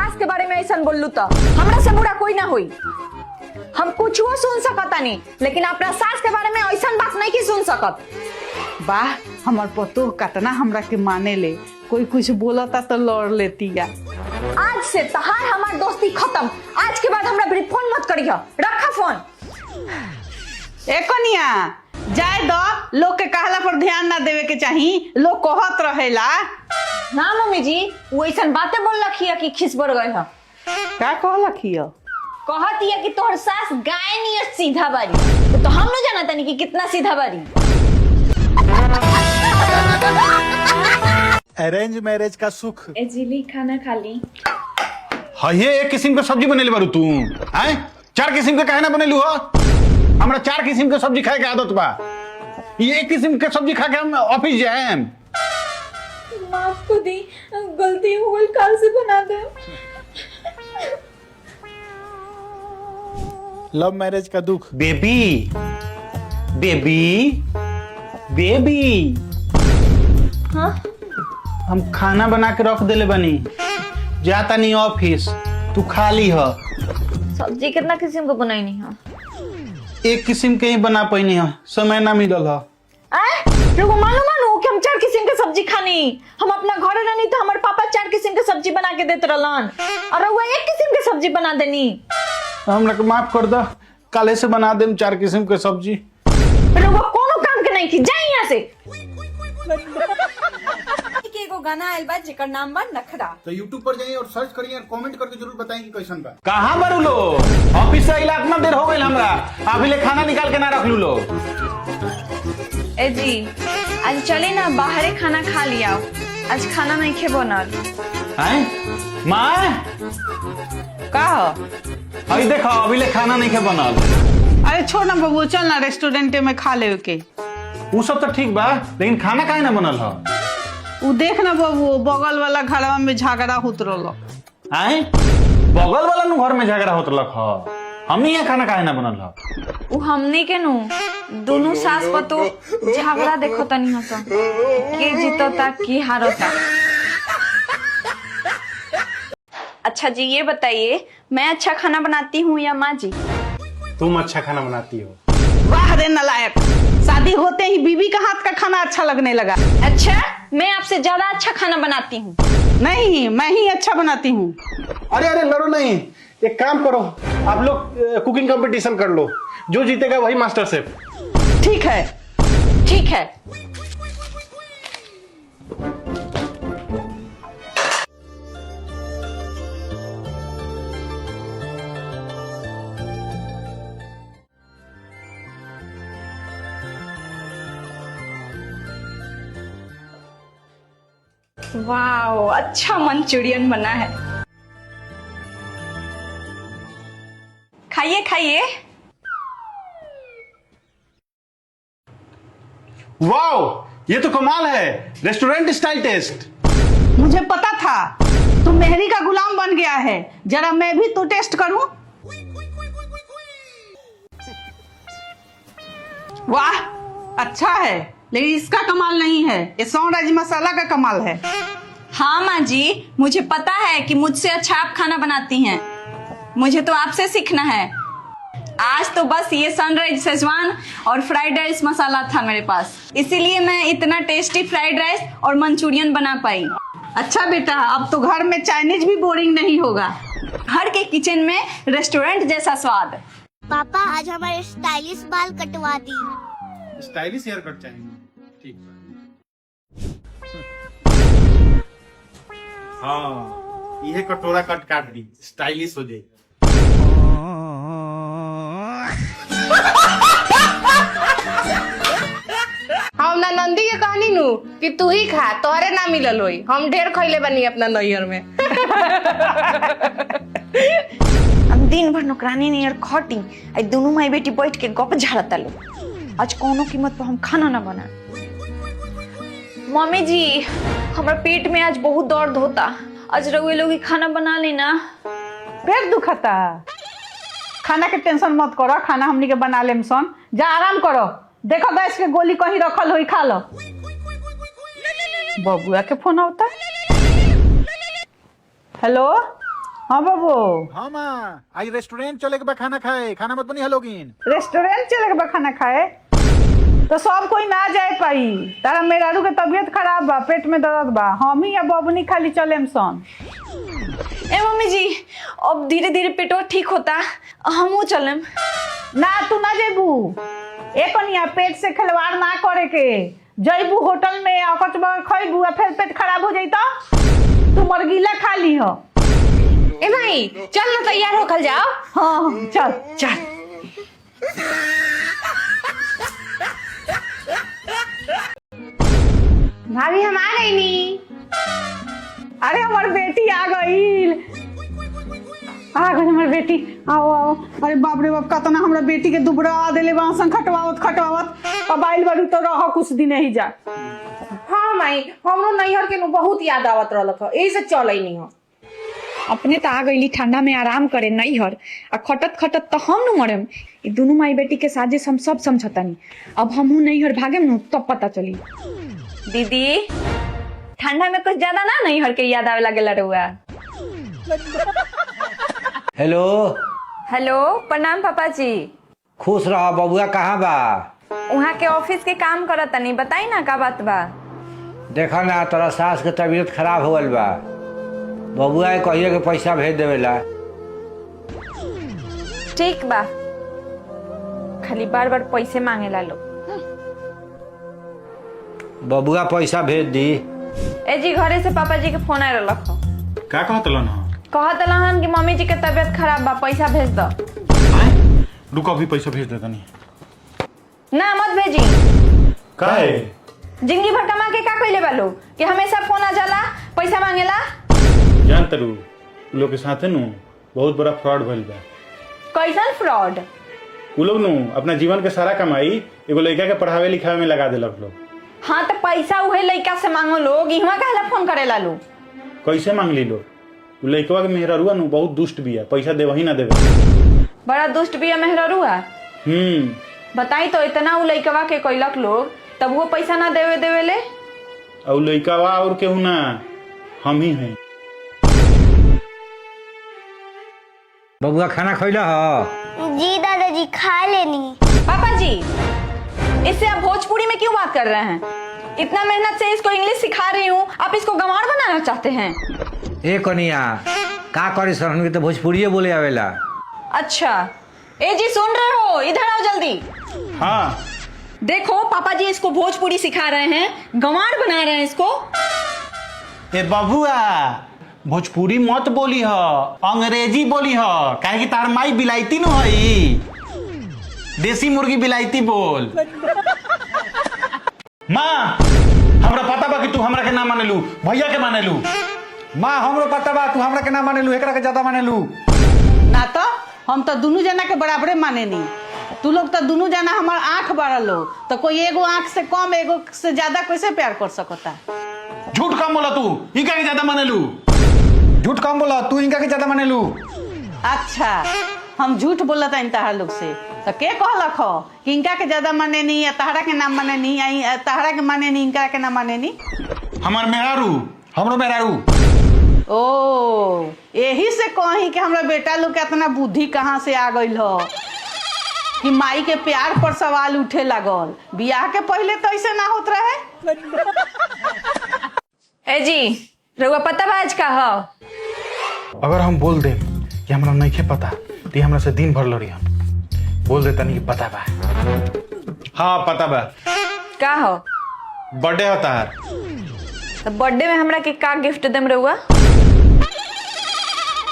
सास के बारे में ऐसा बोललू तो हमरा से बुरा कोई ना हुई। हम कुछ वो सुन सकता नहीं, लेकिन अपना सास के बारे में ऐसा बात नहीं की सुन सकत। वाह, हमार पतो कतना हमरा के माने ले, कोई कुछ बोलता तो लड़ लेती है। आज से तहार हमार दोस्ती खत्म। आज के बाद हमरा भी फोन मत करियो, रखा फोन। ए कनिया जाए दो, लोग के कहला पर ध्यान ना देवे के चाहिए, लोग कहत रहेला। ना मम्मी जी, वो ऐसा बातें बोल रखी है कि खिस बढ़ गए है। का कहलखियो? कहती है कि तोहर सास गाय नहीं है सीधा बारी, तो हम न जानता नहीं कि कितना सीधा बारी। अरेंज मैरिज का सुख। एजिली खाना खा ली। हाँ, ये एक किस्म के सब्जी बनेली बारू तू हैं? 4 किस्म के काहे ना बनेलू हो? हमरा 4 किस्म के सब्जी खाए के आदत बा। ये एक किस्म के सब्जी खा के हम ऑफिस जाए। माफ को दी, गलती हो गई, कल से बना दे। लव मैरिज का दुख। बेबी बेबी बेबी, हाँ? हम खाना बना के रख देले बनी, जाता नहीं ऑफिस, तू खा ली हो। सब्जी कितना किस्म को बनाई नहीं है? एक किस्म के ही बना पाई है, समय ना मिलल है। मानो कि हम 4 किस्म के सब्जी खानी। हम अपना घर रहनी तो हमारे पापा 4 किस्म के सब्जी बना के देते रहलन, और वो एक किस्म के सब्जी बना देनी। हमरा के माफ कर दो, काले से बना देम 4 किस्म के सब्जी। वो कोनो काम के नहीं की, जाए यहाँ से। एगो गाना आयल बा जेकर नाम बा नखरा। तो YouTube पर जाइए और सर्च करिए और कमेंट करके जरूर बताएं कि कैसन बा। कहाँ बरू लो? ऑफिस से अइला इतना देर हो गई हमरा, अभी ले खाना निकाल के ना रख लू लो। ए जी, आज चले ना बाहरे खाना खा लिया। आज खाना नहीं खे बनल। हैं? माँ का हो? अभी देखो, अभी ले खाना नहीं के बनल। अरे छोड़ ना बबू, चल ना रेस्टोरेंट में खा ले के। वो सब तो ठीक बा, लेकिन खाना काहे ना बनल है? उ देख ना बबू, बगल वाला घरवा में झगड़ा होत रहलो। हैं? बगल वाला नु घर में झगड़ा होत रख ह, हमनी यहाँ खाना काहे ना बनल है? वो हमने के नु दोनों सास पतो झगड़ा देखो तनी हस के जीतता की हारता। अच्छा जी, ये बताइए, मैं अच्छा खाना बनाती हूँ या माँ जी? तुम अच्छा खाना बनाती हो। वाह रे नालायक, शादी होते ही बीवी का हाथ का खाना अच्छा लगने लगा। अच्छा, मैं आपसे ज्यादा अच्छा खाना बनाती हूँ। नहीं, मैं ही अच्छा बनाती हूँ। अरे अरे लड़ो नहीं, एक काम करो, आप लोग कुकिंग कंपटीशन कर लो, जो जीतेगा वही मास्टर शेफ। ठीक है। ठीक है। वाओ, अच्छा मंचूरियन बना है। खाइए खाइए। वाओ, ये तो कमाल है, रेस्टोरेंट स्टाइल टेस्ट। मुझे पता था तू मेहरी का गुलाम बन गया है, जरा मैं भी तो टेस्ट करूं। वाह, अच्छा है, लेकिन इसका कमाल नहीं है, ये सौंराज मसाला का कमाल है। हाँ माँ जी, मुझे पता है कि मुझसे अच्छा आप खाना बनाती हैं। मुझे तो आपसे सीखना है। आज तो बस ये सनराइज शेजवान और फ्राइड राइस मसाला था मेरे पास, इसीलिए मैं इतना टेस्टी फ्राइड राइस और मंचूरियन बना पाई। अच्छा बेटा, अब तो घर में चाइनीज भी बोरिंग नहीं होगा। घर के किचन में रेस्टोरेंट जैसा स्वाद। पापा, आज हमारे स्टाइलिश बाल कटवा दी। स्टाइलिश हेयर कट चाहिए, ठीक है। हाँ, ये कटोरा कट काट दी, स्टाइलिश हो जाए। हम ना नंदी के कहनी नु कि तू ही खा, तोहरे ना मिलल होई। हम ढेर खइले बनी अपना नैयर में। हम दिन भर नौकरानी नियर खटी, आई दोनों माई बेटी बैठ के गप झाड़ता लो। आज कोनो कीमत पर हम खाना ना बना। मम्मी जी, हमारे पेट में आज बहुत दर्द होता। आज रउए लोग ही खाना बना लेना। पेट दुखता, खाना के टेंशन मत करो, खाना हमनी के बना लेम सन। जा आराम करो, देखो गैस के गोली कहीं रखल होई, खा लो। बबुआ के फोन आवता। हेलो, हाँ बाबू हाँ माँ आज रेस्टोरेंट चले के बा खाना खाए खाना मत बनी हलोगिन रेस्टोरेंट चले के बा खाना खाए तो सब कोई ना जाए पाई। तारा मेहरारू के तबीयत खराब बा, पेट में दर्द बा, हम ही या बबनी खाली चलेम सन। ए मम्मी जी अब धीरे धीरे पेटवा ठीक होता हमू चलम। ना तू ना जेबू, ए कनिया पेट से खिलवाड़ ना करे के। जैबू होटल में अकचबा खैबू आ फिर पेट खराब हो जाई तो तू मरगीला खा ली हो। ए भाई चल ना तैयार होकर जाओ। हाँ चल चल। भाभी हम आ गई नी। अरे हमारी बेटी आ गई, आ गई हमारी बेटी। आओ आओ। अरे बाप रे बाप कतना हमरा बेटी के दुबरा देले बासन खटवावत खटवावत अब आइल बारू तो रह कुछ दिन ही जा। हाँ माई हमरो नैहर के नु बहुत याद आवत रहलक ह, एही से चलै नी हो। अपने तो आ गईली ठंडा में आराम करे नैहर आ खटत खटत तो हम न मरेम। ये दोनों माई बेटी के साजिश हम सब समझतानी। अब हमहू नैहर भागेम न तब पता चली। दीदी ठंडा में कुछ ज्यादा ना नैहर के याद आवे लागेला रहुआ। हेलो हेलो प्रणाम पापा जी। खुश रह बबुआ कहाँ बा? वहाँ के ऑफिस के काम करत तनी, बताई ना का बात बा। देखा ना तोरा सास के तबीयत खराब हो गल बा, बबुआ के कहिए के पैसा भेज देवेला। ठीक बा, खाली बार बार पैसे मांगेला लो। बबुआ पैसा भेज दी। ए जी घरे से पापा जी के फोन आए रख। का कहत लन कहत रहन कि मम्मी जी के तबीयत खराब बा, पैसा भेज दो। रुको अभी पैसा भेज दे तनी। ना मत भेजी। काहे? जिंदगी भर कमा के का कइले बालो कि हमेशा फोन आ जाला पैसा मांगेला। जान तरू लोग के साथे नु बहुत बड़ा फ्रॉड भइल बा। कैसन फ्रॉड? उ लोग नु अपना जीवन के सारा कमाई एगो लड़का के पढ़ावे लिखावे में लगा देलक लोग। हाँ तो पैसा उहे लड़का से मांगो लोग, इहवा काहेला फोन करेला लो। कैसे मांग ली लोग? उ लड़कवा के मेहररुआ नु बहुत दुष्ट बिया, पैसा देवही ना देवे। बड़ा दुष्ट बिया मेहररुआ। बताई तो इतना उ लड़कवा के कइलक लोग तब वो पैसा ना देवेले। और लड़कवा और केहू ना हम ही हैं। बबुआ खाना खैला ह? जी दादाजी खा लेनी। पापा जी इससे आप भोजपुरी में क्यों बात कर रहे हैं? इतना मेहनत से इसको इंग्लिश सिखा रही हूँ, आप इसको गंवार बनाना चाहते हैं? ए कनिया का करे सहन के तो भोजपुरिये बोले आवेला। अच्छा ए जी सुन रहे हो, इधर आओ जल्दी। हाँ देखो पापा जी इसको भोजपुरी सिखा रहे हैं, गंवार बना रहे हैं इसको। ए बबुआ भोजपुरी मत बोली ह, अंग्रेजी बोली ह, काहे कि तार माई बिलायती न हई। देसी मुर्गी बिलायती बोल। माँ हमरा पता बा कि तू हमरा के ना मानेलू, भैया के मानेलू। माँ हमरो पता बा तू हमरा के ना मानेलू, एकरा के ज्यादा मानेलू। ना तो हम तो दोनों जना के बराबरे माने नी। तू लोग तो दोनों जना हमार आंख बारल लो, तो कोई एगो आंख से कम एगो से ज्यादा कैसे प्यार कर सकता? झूठ कम बोला तू, इनका के ज्यादा मानेलू। झूठ कम बोला तू, इनका के ज्यादा मानेलू। अच्छा हम झूठ बोलत है तहार लोग से, तो के कहलक हो कि इनका के ज्यादा माने नी या तहरा के नाम माने नी या तहरा के माने नी इनका के नाम माने नी? हमार मेहरारू, हमरो मेहरारू। ओ यही से कही कि हमरा बेटा लोग के इतना बुद्धि कहाँ से आ गई हो कि माई के प्यार पर सवाल उठे लगल। बियाह के पहले तो ऐसे ना होत रहे। ए जी रउआ पता बा आज का हो? अगर हम बोल दे कि हमरा नहीं पता तो हमरा से दिन भर लड़ी। हम बोल देता नहीं कि पता बा। हाँ पता बा। का हो? बर्थडे होता है। तो बर्थडे में हमरा के का गिफ्ट देम रउआ?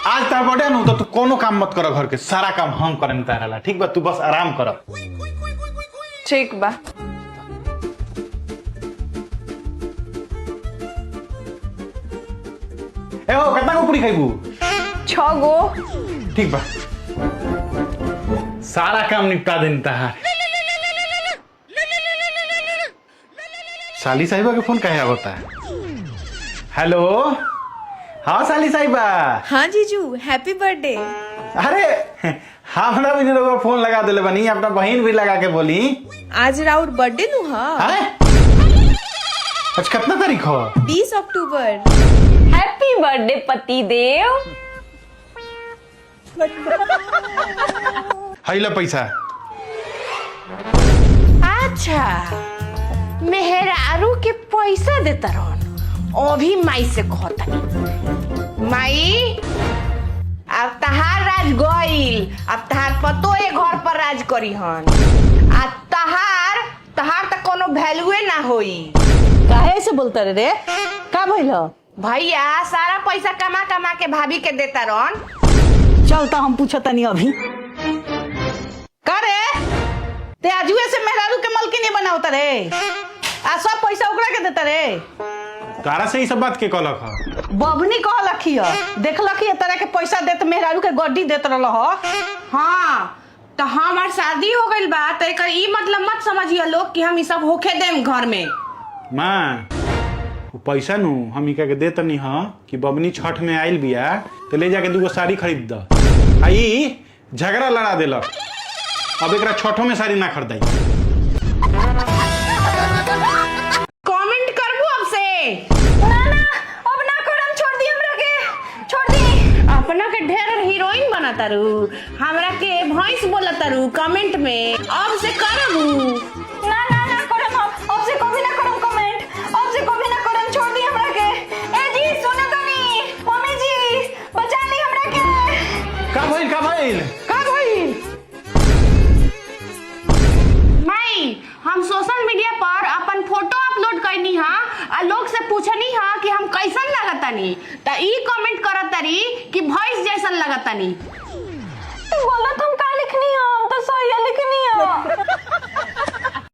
आज तार बर्थडे नु तो तू कोनो काम मत कर, घर के सारा काम हम करें तारा। ठीक बा, तू बस आराम कर। ठीक बा। ए हो कितना को पूरी खाइबू? 6 गो। ठीक बा, सारा काम निपटा देनी तार। साली साहिबा के फोन काहे आवता है? हेलो हाँ साली साहिबा। हाँ जीजू हैप्पी बर्थडे। अरे हमरा भी लोग फोन लगा दिले बनी, अपना बहन भी लगा के बोली आज राउर बर्थडे नु हा। आज कितना तारीख हो? 20 अक्टूबर। हैप्पी बर्थडे पति देव। हाइला पैसा। अच्छा मेहरारू के पैसा देता रहन अभी माई से कहता माई अब तहार राज गईल अब तहार पतो ए घर पर राज करी हन आ तहार तक कोनो वैल्यूए ना होई। काहे से बोलता रे का भइल? भैया सारा पैसा कमा कमा के भाभी के देता रहन। चलता हम पूछतनी अभी का रे ते आजुए से मेहरारू के मलकिनी बनावता रे आ सब पैसा ओकरा के देता रे? तारा से ही सब बात के कहलक ह? बबनी कहलखी देखलखी तरह के पैसा देत मेहरारू के गड्डी देत रहल ह। हाँ तो हमार शादी हो गइल बा तो एकर ई मतलब मत समझिए लोग कि हम ई सब होखे देम घर में। माँ वो पैसा नु हम इका के देत नहीं ह कि बबनी छठ में आइल बिया तो ले जाके 2 साड़ी खरीद द। आई झगड़ा लड़ा देलक अब एकरा छठों में साड़ी ना खरीदाई। कमेंट करबू अब से ना अब ना करम, छोड़ दी हमरा के, छोड़ दी। अपना के ढेर हीरोइन बना तारू हमरा के भैंस बोला तारू कमेंट में अब से करबू। ना करम, अब से कभी ना करम कमेंट, अब से कभी ना करम, छोड़ दी हमरा के। ए जी सुनो तनी, मम्मी जी बचा ली हमरा के। का भइल का भइल? माई हम सोशल मीडिया पर अपन फोटो अपलोड करनी हा आ लोग से पूछनी हा कि हम कैसन लगतानी त ई कमेंट करत तारी कि भैंस जैसन लगतानी। बोला तुम का लिखनी हो, हम तो सही लिखनी हो।